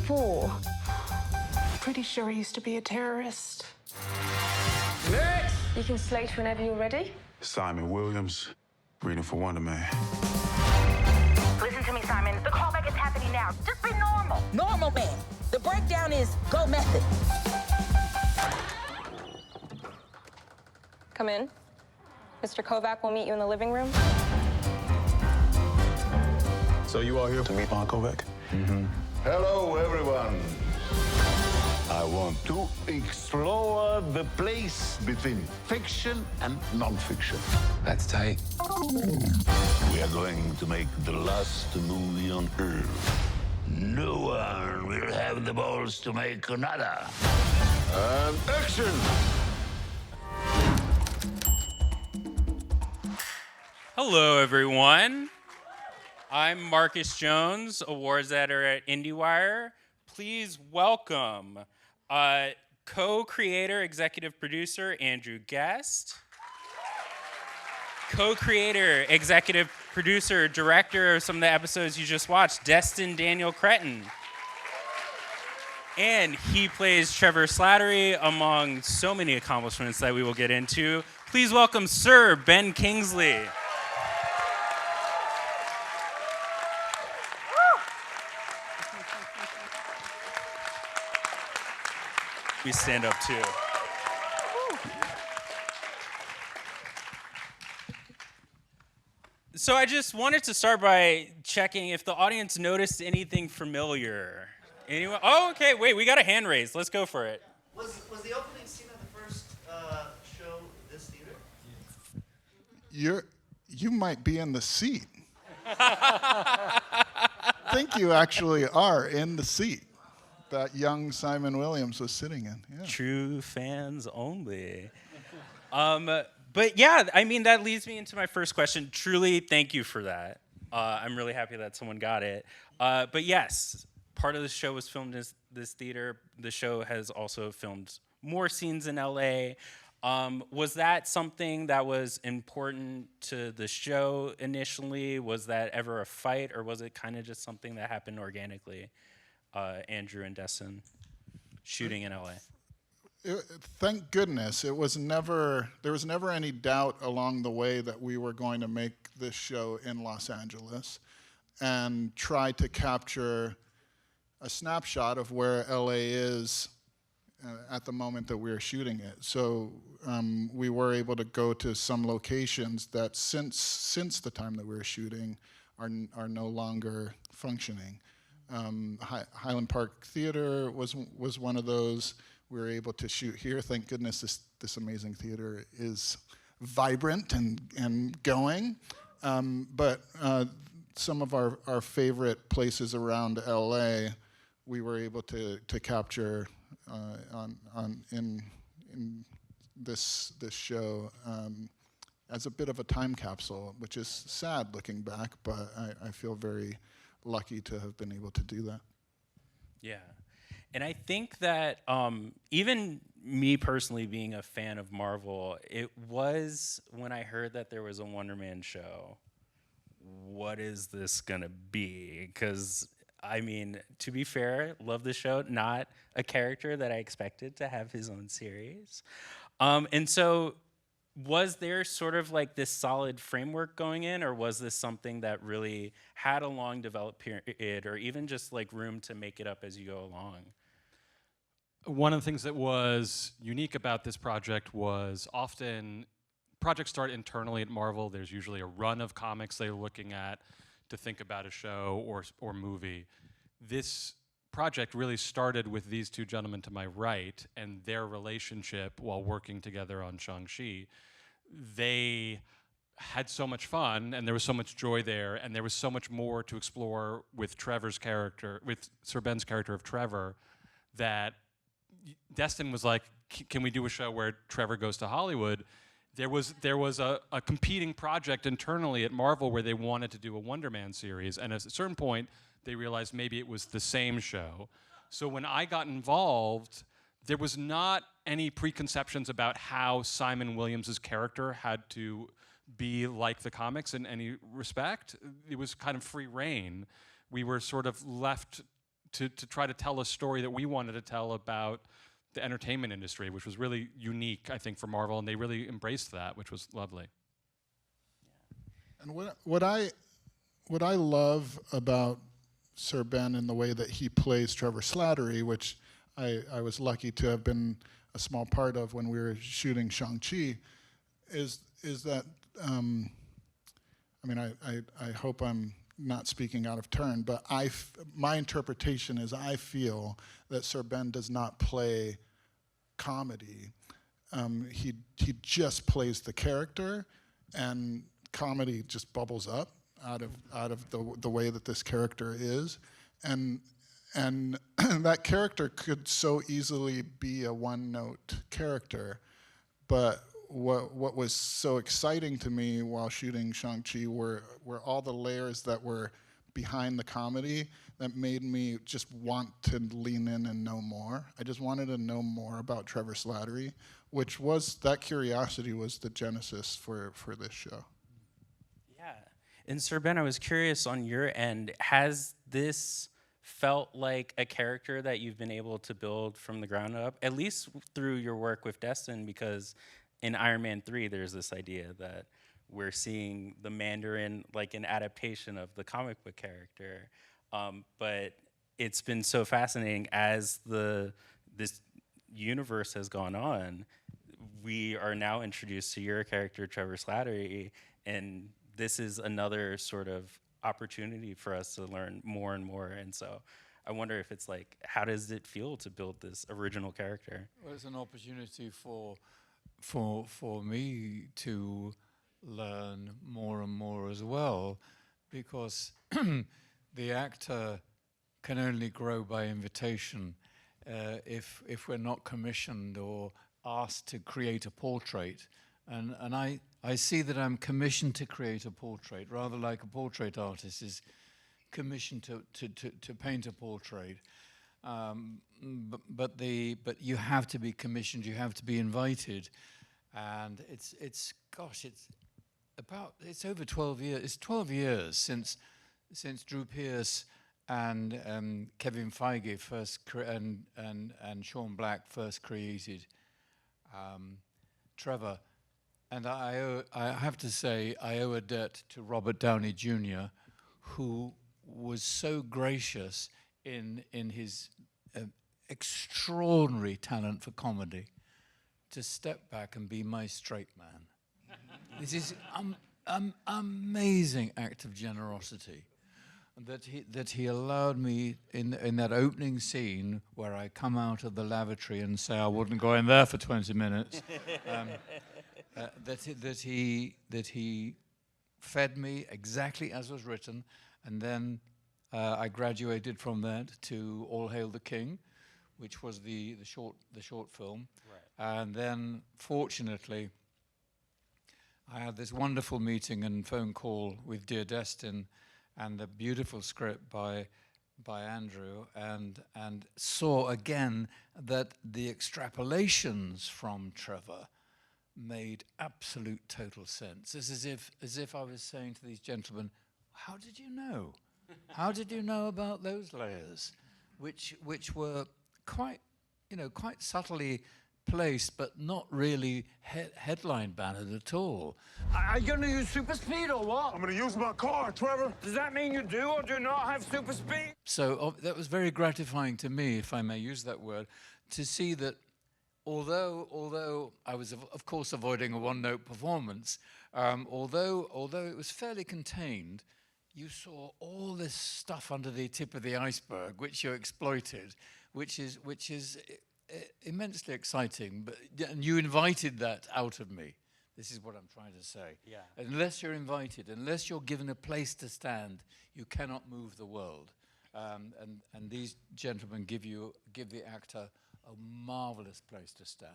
before. Pretty sure he used to be a terrorist. Next! You can slate whenever you're ready. Simon Williams, reading for Wonder Man. Listen to me, Simon. The callback is happening now. Just be normal. Normal man. The breakdown is go method. Come in. Mr. Kovac will meet you in the living room. So you all here to meet Von Kovac? Hello, everyone. I want to explore the place between fiction and non-fiction. That's tight. We are going to make the last movie on Earth. No one will have the balls to make another. And action! Hello, everyone. I'm Marcus Jones, awards editor at IndieWire. Please welcome co-creator, executive producer, Andrew Guest. Co-creator, executive producer, director of some of the episodes you just watched, Destin Daniel Cretton. And he plays Trevor Slattery, among so many accomplishments that we will get into. Please welcome Sir Ben Kingsley. We stand up too. So I just wanted to start by checking if the audience noticed anything familiar. Anyone? Oh, okay. Wait, we got a hand raised. Let's go for it. Was the opening scene of the first show this theater? You might be in the seat. I think you actually are in the seat that young Simon Williams was sitting in. Yeah. True fans only. But yeah, I mean, that leads me into my first question. Truly, thank you for that. I'm really happy that someone got it. But yes, part of the show was filmed in this theater. The show has also filmed more scenes in LA. Was that something that was important to the show initially? Was that ever a fight, or was it kind of just something that happened organically? Andrew and Destin shooting in LA. Thank goodness there was never any doubt along the way that we were going to make this show in Los Angeles and try to capture a snapshot of where LA is at the moment that we were shooting it. So we were able to go to some locations that since the time that we were shooting are no longer functioning. Highland Park Theater was one of those. We were able to shoot here. Thank goodness this amazing theater is vibrant and going. But some of our favorite places around LA, we were able to capture in this show as a bit of a time capsule, which is sad looking back, but I feel very lucky to have been able to do that. Yeah. And I think that even me personally being a fan of Marvel, it was when I heard that there was a Wonder Man show, what is this gonna be? Because, I mean, to be fair, love the show, not a character that I expected to have his own series. And so was there sort of like this solid framework going in, or was this something that really had a long developed period, or even just like room to make it up as you go along? One of the things that was unique about this project was often projects start internally at Marvel. There's usually a run of comics they're looking at to think about a show or movie. This project really started with these two gentlemen to my right and their relationship while working together on Shang-Chi. They had so much fun, and there was so much joy there, and there was so much more to explore with Trevor's character, with Sir Ben's character of Trevor, that Destin was like, can we do a show where Trevor goes to Hollywood? There was a competing project internally at Marvel where they wanted to do a Wonder Man series, and at a certain point, they realized maybe it was the same show. So when I got involved, there was not any preconceptions about how Simon Williams' character had to be like the comics in any respect. It was kind of free reign. We were sort of left to try to tell a story that we wanted to tell about the entertainment industry, which was really unique, I think, for Marvel, and they really embraced that, which was lovely. And what I love about Sir Ben in the way that he plays Trevor Slattery, which I was lucky to have been a small part of when we were shooting Shang-Chi, is that, I hope I'm not speaking out of turn, but my interpretation is I feel that Sir Ben does not play comedy. He just plays the character, and comedy just bubbles up out of the way that this character is, and that character could so easily be a one-note character, but what was so exciting to me while shooting Shang-Chi were all the layers that were behind the comedy that made me just want to lean in and know more. I just wanted to know more about Trevor Slattery, which was, that curiosity was the genesis for this show. Yeah, and Sir Ben, I was curious on your end, has this felt like a character that you've been able to build from the ground up, at least through your work with Destin, because in Iron Man 3, there's this idea that we're seeing the Mandarin like an adaptation of the comic book character. But it's been so fascinating as this universe has gone on. We are now introduced to your character, Trevor Slattery, and this is another sort of opportunity for us to learn more and more. And so I wonder if it's like, how does it feel to build this original character? Well, it's an opportunity for me to learn more and more as well, because the actor can only grow by invitation. If we're not commissioned or asked to create a portrait, and I see that I'm commissioned to create a portrait, rather like a portrait artist is commissioned to paint a portrait. But you have to be commissioned, you have to be invited, and it's over 12 years. It's 12 years since Drew Pearce and Kevin Feige first and Sean Black first created Trevor, and I have to say I owe a debt to Robert Downey Jr., who was so gracious in his extraordinary talent for comedy to step back and be my straight man. This is amazing act of generosity that he allowed me in that opening scene where I come out of the lavatory and say I wouldn't go in there for 20 minutes. That he fed me exactly as was written, and then I graduated from that to All Hail the King, which was the short film. Right. And then, fortunately, I had this wonderful meeting and phone call with Dear Destin, and the beautiful script by Andrew, and saw again that the extrapolations from Trevor made absolute total sense. It's as if I was saying to these gentlemen, "How did you know? How did you know about those layers?" Which were quite subtly placed, but not really headline bannered at all. Are you going to use super speed or what? I'm going to use my car, Trevor. Does that mean you do or do not have super speed? So that was very gratifying to me, if I may use that word, to see that although I was, of course, avoiding a one-note performance, although it was fairly contained, you saw all this stuff under the tip of the iceberg, which you exploited, which is immensely exciting. And you invited that out of me. This is what I'm trying to say. Yeah. Unless you're invited, unless you're given a place to stand, you cannot move the world. And these gentlemen give the actor a marvelous place to stand.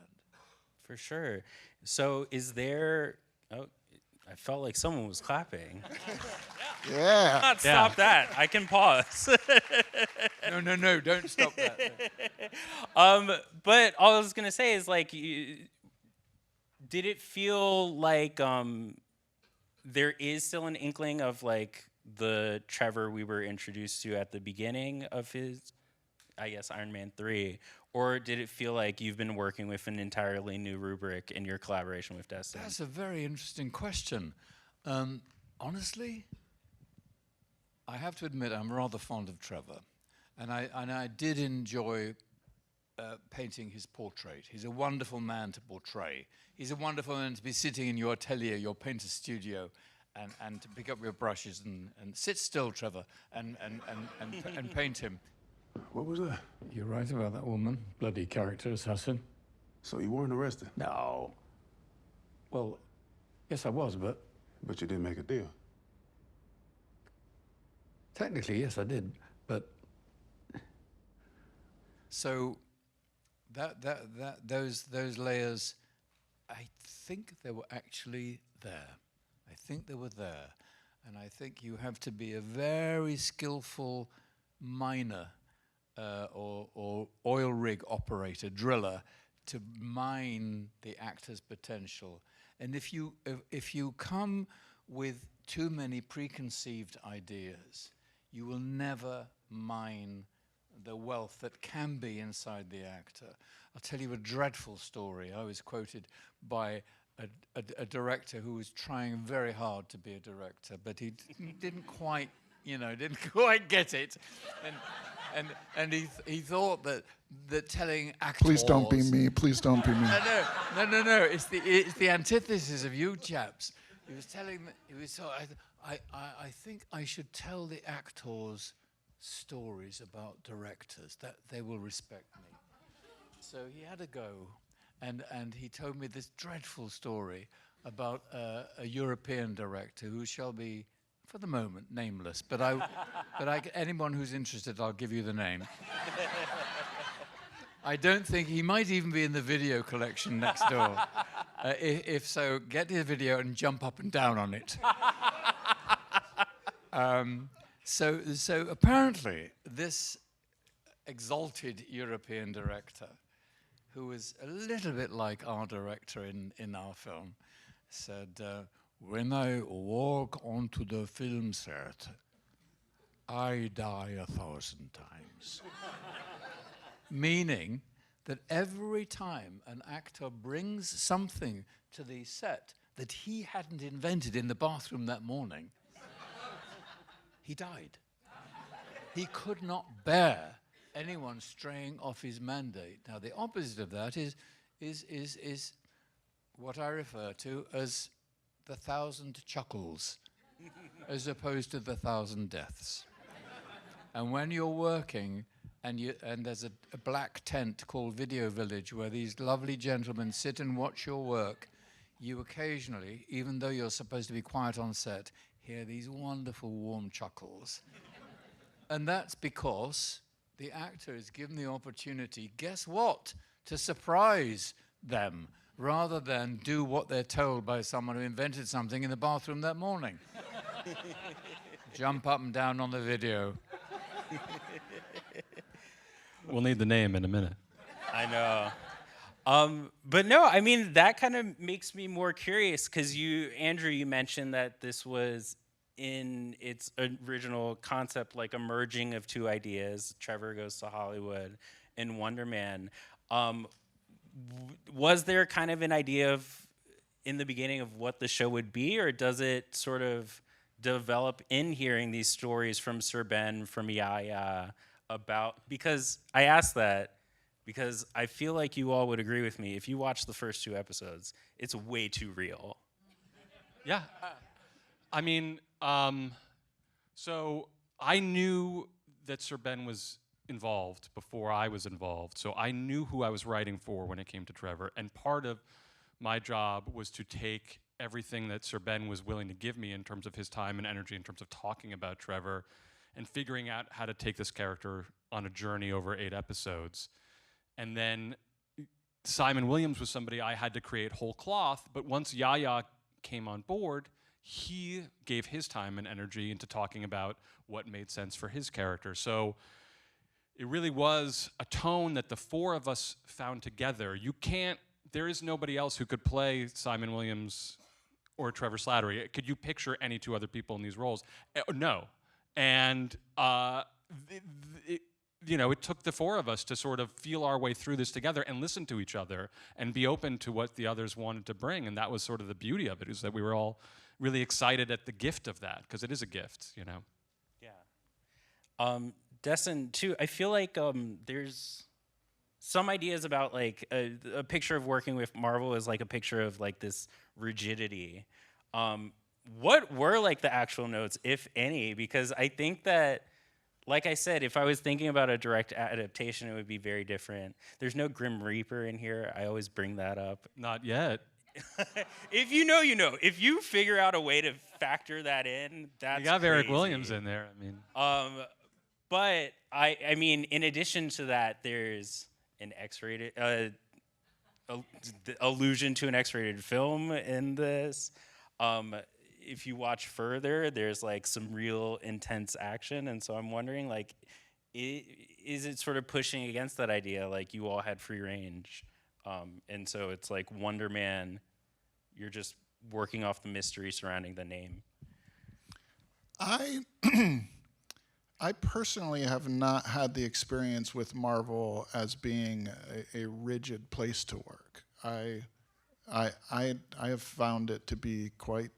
For sure. So is there... Oh, I felt like someone was clapping. Yeah. Not stop that. I can pause. No, don't stop that. But all I was going to say is, like, did it feel like there is still an inkling of, like, the Trevor we were introduced to at the beginning of his I guess, Iron Man 3? Or did it feel like you've been working with an entirely new rubric in your collaboration with Destin? That's a very interesting question. Honestly, I have to admit I'm rather fond of Trevor. And I did enjoy painting his portrait. He's a wonderful man to portray. He's a wonderful man to be sitting in your atelier, your painter's studio, and to pick up your brushes and sit still, Trevor, and paint him. What was that? You're right about that woman. Bloody character assassin. So you weren't arrested? No. Well, yes, I was, but... But you didn't make a deal? Technically, yes, I did, but... So, those layers, I think they were actually there. I think they were there. And I think you have to be a very skillful miner or oil rig operator, driller, to mine the actor's potential. And if you come with too many preconceived ideas, you will never mine the wealth that can be inside the actor. I'll tell you a dreadful story. I was quoted by a director who was trying very hard to be a director, but he didn't quite, didn't quite get it. And he thought that telling actors... Please don't be me. Please don't be me. No. It's the antithesis of you chaps. He was telling... I think I should tell the actors stories about directors, that they will respect me. So he had a go, and he told me this dreadful story about a European director who shall be, for the moment, nameless. But anyone who's interested, I'll give you the name. I don't think he might even be in the video collection next door. If so, get the video and jump up and down on it. So apparently, this exalted European director, who was a little bit like our director in our film, said, when I walk onto the film set, I die 1,000 times. Meaning that every time an actor brings something to the set that he hadn't invented in the bathroom that morning, he died. He could not bear anyone straying off his mandate. Now, the opposite of that is what I refer to as the 1,000 chuckles, as opposed to the 1,000 deaths. And when you're working, and there's a black tent called Video Village, where these lovely gentlemen sit and watch your work, you occasionally, even though you're supposed to be quiet on set, hear these wonderful warm chuckles. And that's because the actor is given the opportunity, guess what, to surprise them, rather than do what they're told by someone who invented something in the bathroom that morning. Jump up and down on the video. We'll need the name in a minute. I know. But no, I mean, that kind of makes me more curious, because Andrew, you mentioned that this was in its original concept, like a merging of two ideas, Trevor Goes to Hollywood and Wonder Man. Was there kind of an idea in the beginning of what the show would be, or does it sort of develop in hearing these stories from Sir Ben, from Yahya, because I asked that because I feel like you all would agree with me. If you watch the first 2 episodes, it's way too real. Yeah. I mean, so I knew that Sir Ben was involved before I was involved, so I knew who I was writing for when it came to Trevor, and part of my job was to take everything that Sir Ben was willing to give me in terms of his time and energy, in terms of talking about Trevor, and figuring out how to take this character on a journey over 8 episodes. And then Simon Williams was somebody I had to create whole cloth, but once Yahya came on board, he gave his time and energy into talking about what made sense for his character. So it really was a tone that the 4 of us found together. There is nobody else who could play Simon Williams or Trevor Slattery. Could you picture any 2 other people in these roles? No. And you know, it took the four of us to sort of feel our way through this together and listen to each other and be open to what the others wanted to bring. And that was sort of the beauty of it, is that we were all really excited at the gift of that, because it is a gift, you know. Yeah. Destin, too, I feel like there's some ideas about like a picture of working with Marvel is like a picture of like this rigidity. What were like the actual notes, if any? Because I think that, like I said, if I was thinking about a direct adaptation, it would be very different. There's no Grim Reaper in here. I always bring that up. Not yet. If you know, you know. If you figure out a way to factor that in, that's You got crazy. Eric Williams in there. I mean, but I mean, in addition to that, there's an X-rated allusion to an X-rated film in this. If you watch further, there's like some real intense action, and so I'm wondering, like, is it sort of pushing against that idea? Like, you all had free range, and so it's like Wonder Man. You're just working off the mystery surrounding the name. I personally have not had the experience with Marvel as being a rigid place to work. I have found it to be quite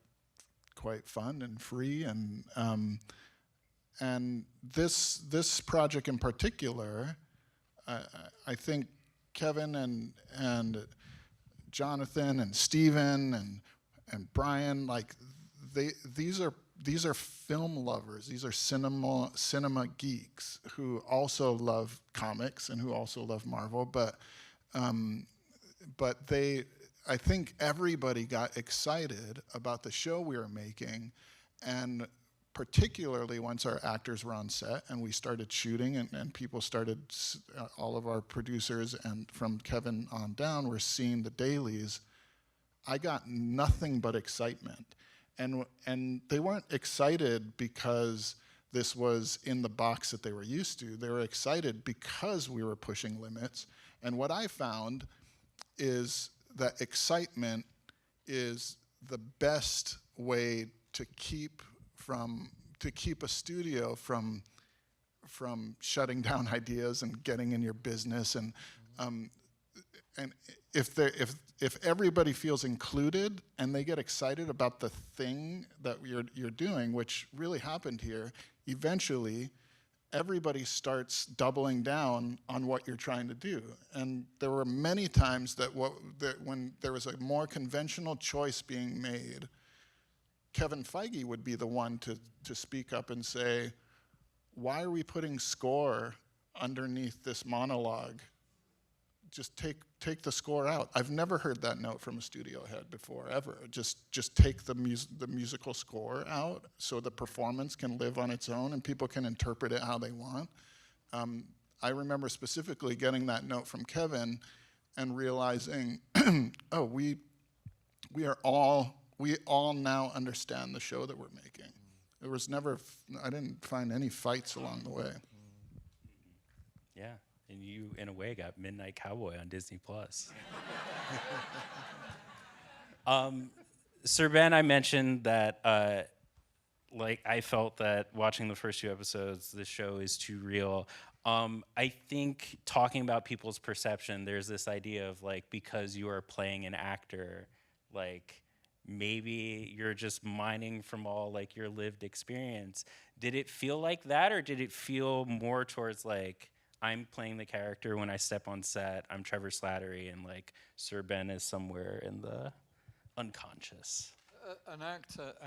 fun and free, and this project in particular, I think Kevin and Jonathan and Steven and Brian, like these are film lovers. These are cinema geeks who also love comics and who also love Marvel. But I think everybody got excited about the show we were making, and particularly once our actors were on set and we started shooting and people started, all of our producers and from Kevin on down were seeing the dailies, I got nothing but excitement. And they weren't excited because this was in the box that they were used to. They were excited because we were pushing limits. And what I found is that excitement is the best way to keep a studio from shutting down ideas and getting in your business. And if everybody feels included and they get excited about the thing that you're doing, which really happened here, eventually everybody starts doubling down on what you're trying to do. And there were many times that when there was a more conventional choice being made, Kevin Feige would be the one to speak up and say, why are we putting score underneath this monologue? Just take the score out. I've never heard that note from a studio head before, ever. Just take the musical score out so the performance can live on its own and people can interpret it how they want. I remember specifically getting that note from Kevin and realizing, oh, we all now understand the show that we're making. There was never, I didn't find any fights along the way. Yeah, and you, in a way, got Midnight Cowboy on Disney+. Sir Ben, I mentioned that, like, I felt that watching the first 2 episodes, the show is too real. I think talking about people's perception, there's this idea of, like, because you are playing an actor, like, maybe you're just mining from all, like, your lived experience. Did it feel like that, or did it feel more towards, like, I'm playing the character when I step on set, I'm Trevor Slattery, and, like, Sir Ben is somewhere in the unconscious? An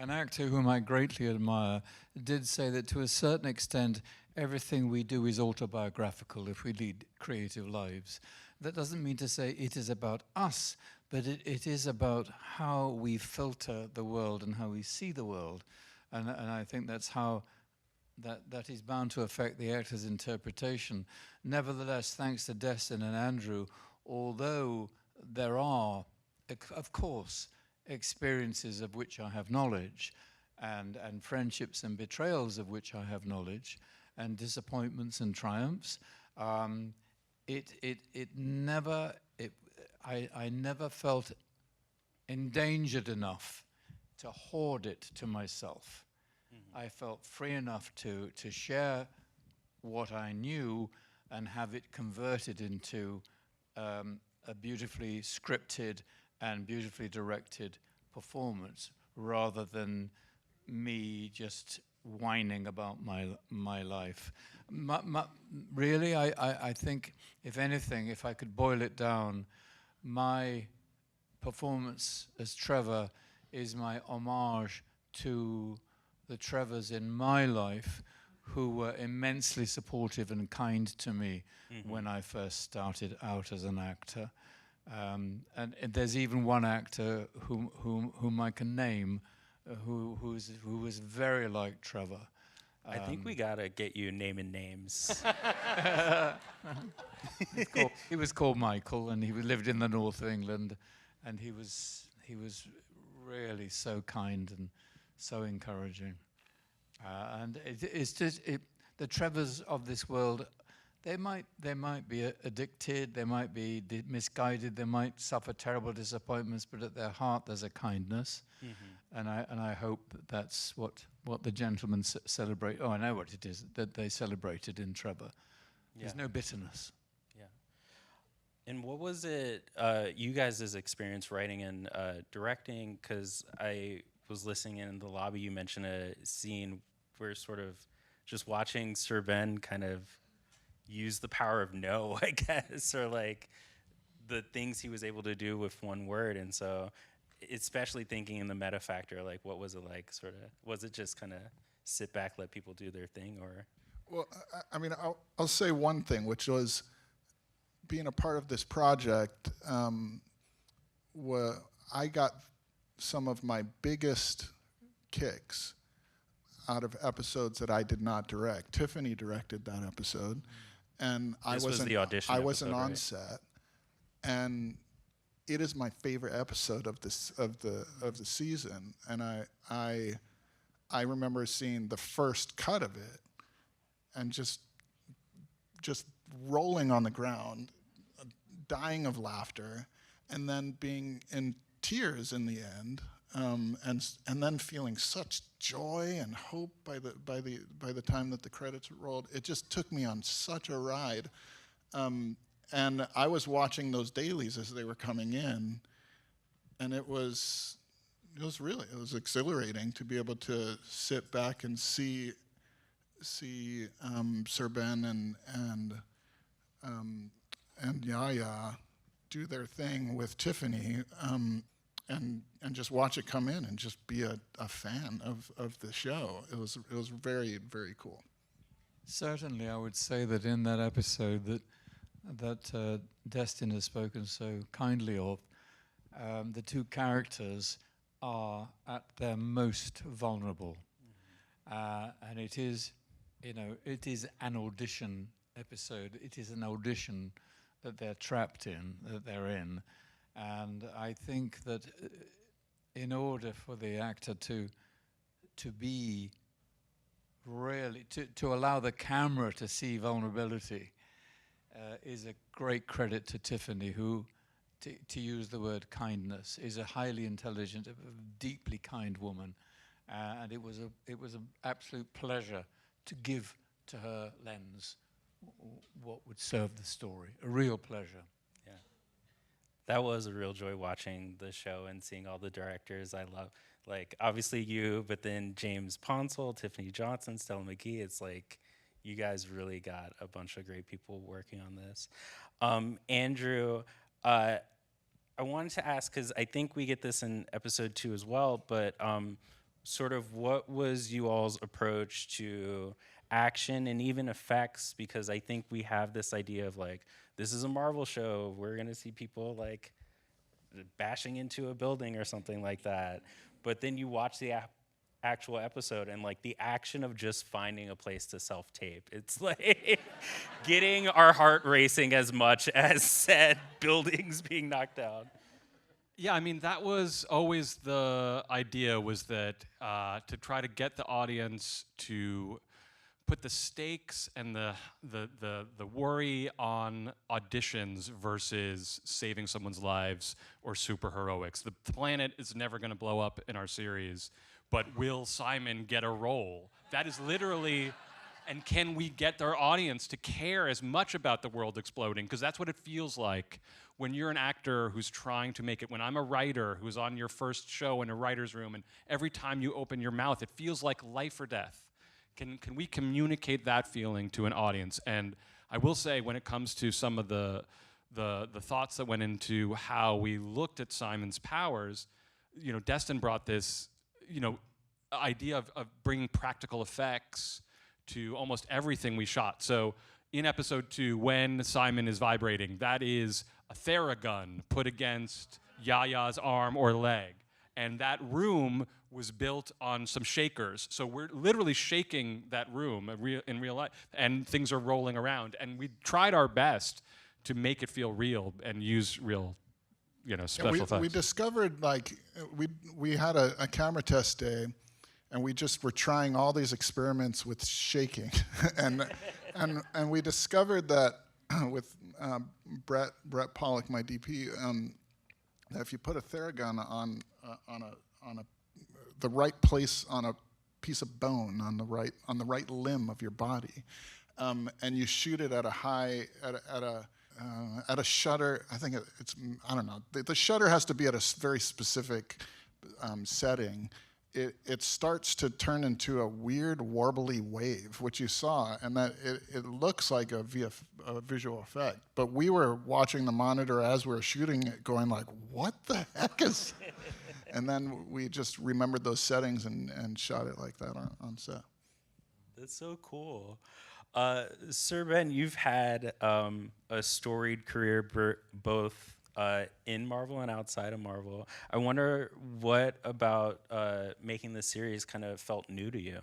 actor whom I greatly admire did say that to a certain extent, everything we do is autobiographical if we lead creative lives. That doesn't mean to say it is about us, but it is about how we filter the world and how we see the world. And I think that's how that is bound to affect the actor's interpretation. Nevertheless, thanks to Destin and Andrew, although there are, of course, experiences of which I have knowledge, and friendships and betrayals of which I have knowledge, and disappointments and triumphs, I never felt endangered enough to hoard it to myself. I felt free enough to share what I knew, and have it converted into a beautifully scripted and beautifully directed performance, rather than me just whining about my life. Really, I think, if anything, if I could boil it down, my performance as Trevor is my homage to the Trevors in my life who were immensely supportive and kind to me when I first started out as an actor. And there's even one actor whom I can name who was very like Trevor. I think we gotta get you naming names. He was called Michael, and he lived in the north of England, and he was really so kind and so encouraging. And it's just the Trevors of this world. They might be addicted, they might be misguided, they might suffer terrible disappointments, but at their heart there's a kindness, and I hope that's what the gentlemen celebrate. Oh, I know what it is that they celebrated in Trevor. There's no bitterness. Yeah. And what was it, you guys' experience writing and directing? Because I was listening in the lobby, you mentioned a scene where sort of just watching Sir Ben kind of use the power of no, I guess, or like the things he was able to do with one word. And so, especially thinking in the meta factor, like what was it like, sort of, was it just kind of sit back, let people do their thing, or? Well, I mean, I'll say one thing, which was being a part of this project, I got some of my biggest kicks out of episodes that I did not direct. Tiffany directed that episode, and I wasn't on set, and it is my favorite episode of the season. And I remember seeing the first cut of it, and just rolling on the ground, dying of laughter, and then being in tears in the end. And then feeling such joy and hope by the time that the credits rolled. It just took me on such a ride, and I was watching those dailies as they were coming in, and it was exhilarating to be able to sit back and see Sir Ben and Yahya do their thing with Tiffany. And just watch it come in and just be a fan of the show. It was very, very cool. Certainly, I would say that in that episode that Destin has spoken so kindly of, the two characters are at their most vulnerable, and it is an audition episode. It is an audition that they're trapped in, that they're in. And I think that in order for the actor to be really, to allow the camera to see vulnerability is a great credit to Tiffany, who, to use the word kindness, is a highly intelligent, deeply kind woman. And it was an absolute pleasure to give to her lens what would serve the story. A real pleasure. That was a real joy watching the show and seeing all the directors I love. Like, obviously you, but then James Ponsel, Tiffany Johnson, Stella McGee. It's like, you guys really got a bunch of great people working on this. Andrew, I wanted to ask, because I think we get this in episode 2 as well, but sort of what was you all's approach to action and even effects? Because I think we have this idea of like, this is a Marvel show, we're gonna see people like bashing into a building or something like that. But then you watch the actual episode and like the action of just finding a place to self-tape. It's like getting our heart racing as much as said buildings being knocked down. Yeah, I mean, that was always the idea, was that to try to get the audience to put the stakes and the worry on auditions versus saving someone's lives or superheroics. The planet is never going to blow up in our series, but will Simon get a role? That is literally And can we get our audience to care as much about the world exploding? Because that's what it feels like when you're an actor who's trying to make it. When I'm a writer who's on your first show in a writer's room, and every time you open your mouth, it feels like life or death. Can we communicate that feeling to an audience? And I will say, when it comes to some of the thoughts that went into how we looked at Simon's powers, you know, Destin brought this, you know, idea of bringing practical effects to almost everything we shot. So in episode 2, when Simon is vibrating, that is a Theragun put against Yahya's arm or leg. And that room was built on some shakers. So we're literally shaking that room in real life, and things are rolling around. And we tried our best to make it feel real and use real, you know, special effects. We discovered, like, we had a camera test day, and we just were trying all these experiments with shaking. and we discovered that with Brett Pollock, my DP, that if you put a Theragun on the right place on a piece of bone on the right limb of your body, and you shoot it at a high at a shutter, I think it's, I don't know, the shutter has to be at a very specific setting. It starts to turn into a weird warbly wave, which you saw, and that it looks like a visual effect. But we were watching the monitor as we were shooting it, going like, what the heck is... And then we just remembered those settings and shot it like that on set. That's so cool. Sir Ben, you've had a storied career both in Marvel and outside of Marvel. I wonder what about making this series kind of felt new to you?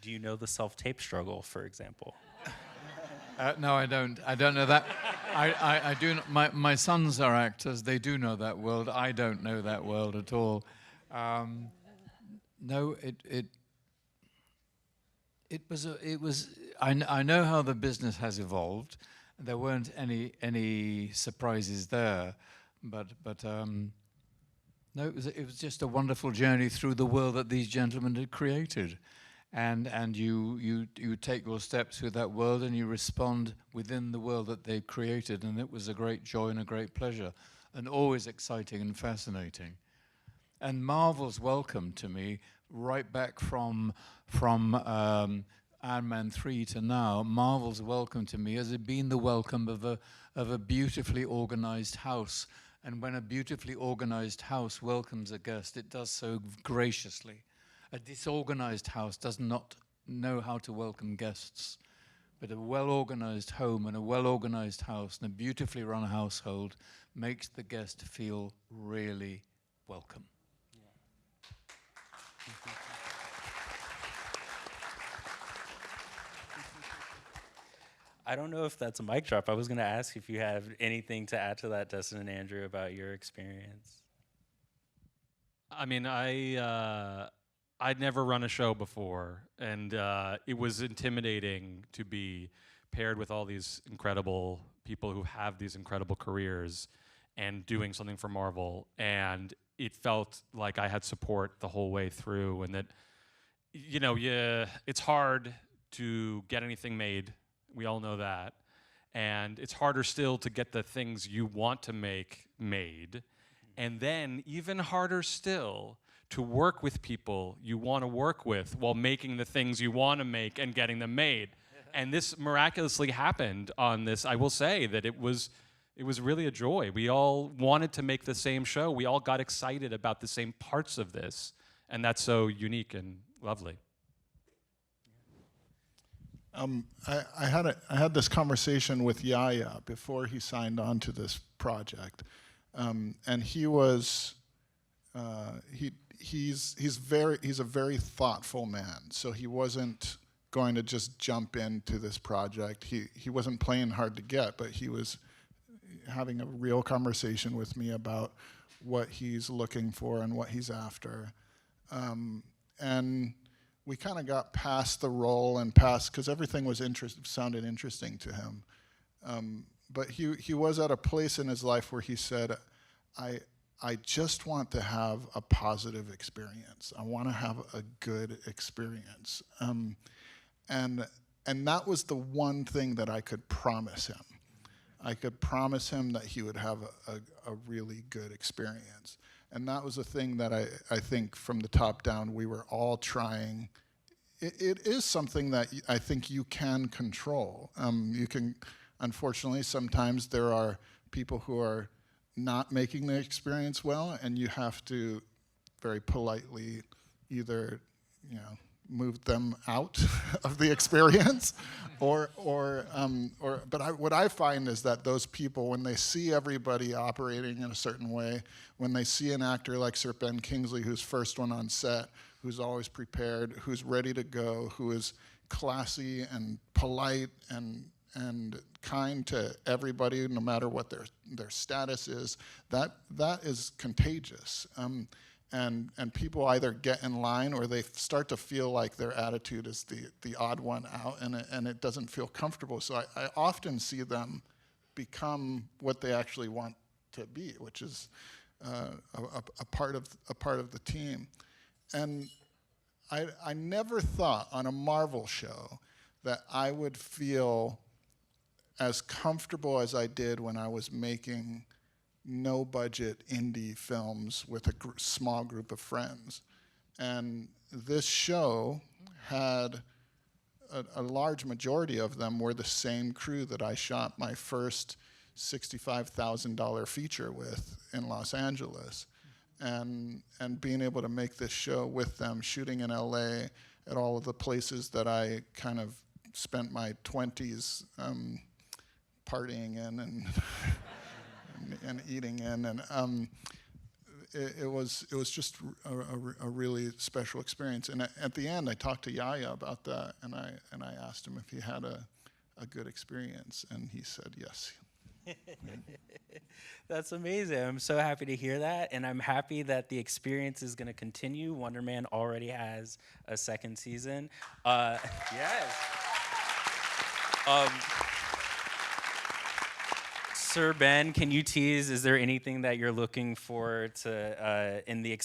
Do you know the self-tape struggle, for example? No, I don't. I don't know that. I do. My sons are actors. They do know that world. I don't know that world at all. No, it was. I know how the business has evolved. There weren't any surprises there, but no, it was just a wonderful journey through the world that these gentlemen had created. And you take your steps through that world, and you respond within the world that they've created, and it was a great joy and a great pleasure, and always exciting and fascinating. And Marvel's welcome to me, right back from Iron Man 3 to now, Marvel's welcome to me has been the welcome of a beautifully organized house. And when a beautifully organized house welcomes a guest, it does so graciously. A disorganized house does not know how to welcome guests, but a well-organized home and a well-organized house and a beautifully run household makes the guest feel really welcome. Yeah. I don't know if that's a mic drop. I was going to ask if you have anything to add to that, Destin and Andrew, about your experience. I mean, I'd never run a show before, and it was intimidating to be paired with all these incredible people who have these incredible careers and doing something for Marvel. And it felt like I had support the whole way through, and that, you know, it's hard to get anything made. We all know that. And it's harder still to get the things you want to make made. And then even harder still to work with people you want to work with while making the things you want to make and getting them made. And this miraculously happened on this. I will say that it was really a joy. We all wanted to make the same show. We all got excited about the same parts of this. And that's so unique and lovely. I had this conversation with Yahya before he signed on to this project. And he was, he's a very thoughtful man. So he wasn't going to just jump into this project. He wasn't playing hard to get, but he was having a real conversation with me about what he's looking for and what he's after. And we kind of got past the role and past, because everything was sounded interesting to him. But he was at a place in his life where he said, I I just want to have a positive experience. I want to have a good experience. And that was the one thing that I could promise him. I could promise him that he would have a really good experience. And that was a thing that I think from the top down we were all trying. It is something that I think you can control. You can, unfortunately, sometimes there are people who are not making the experience well, and you have to very politely either, move them out of the experience, but what I find is that those people, when they see everybody operating in a certain way, when they see an actor like Sir Ben Kingsley, who's first one on set, who's always prepared, who's ready to go, who is classy and polite and kind to everybody, no matter what their status is, that is contagious. And people either get in line or they start to feel like their attitude is the odd one out, and it doesn't feel comfortable. So I often see them become what they actually want to be, which is a part of the team. And I never thought on a Marvel show that I would feel as comfortable as I did when I was making no-budget indie films with a small group of friends. And this show had a large majority of them were the same crew that I shot my first $65,000 feature with in Los Angeles. And being able to make this show with them, shooting in LA at all of the places that I kind of spent my 20s partying in and eating in, and it was just a really special experience. And at the end, I talked to Yahya about that, and I asked him if he had a good experience, and he said yes. That's amazing. I'm so happy to hear that, and I'm happy that the experience is going to continue. Wonder Man already has a second season. Yes. Sir Ben, can you tease, is there anything that you're looking for to in the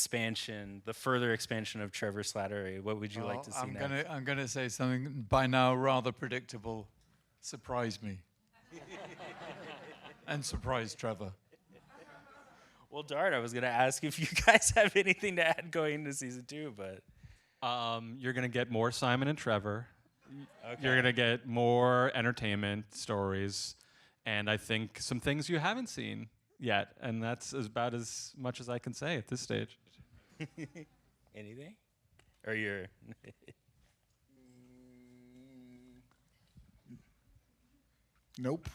further expansion of Trevor Slattery? What would you like to see next? I'm going to say something by now rather predictable. Surprise me. And surprise Trevor. Well, darn, I was going to ask if you guys have anything to add going into season 2, but... You're going to get more Simon and Trevor. Okay. You're going to get more entertainment stories. And I think some things you haven't seen yet. And that's about as much as I can say at this stage. Anything? Or you're... Nope.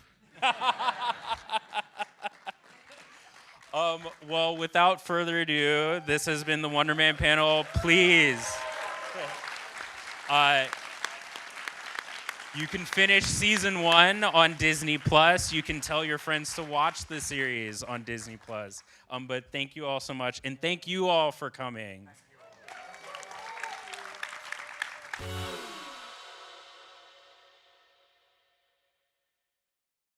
Well, without further ado, this has been the Wonder Man panel. Please. You can finish season 1 on Disney+. You can tell your friends to watch the series on Disney+. But thank you all so much, and thank you all for coming.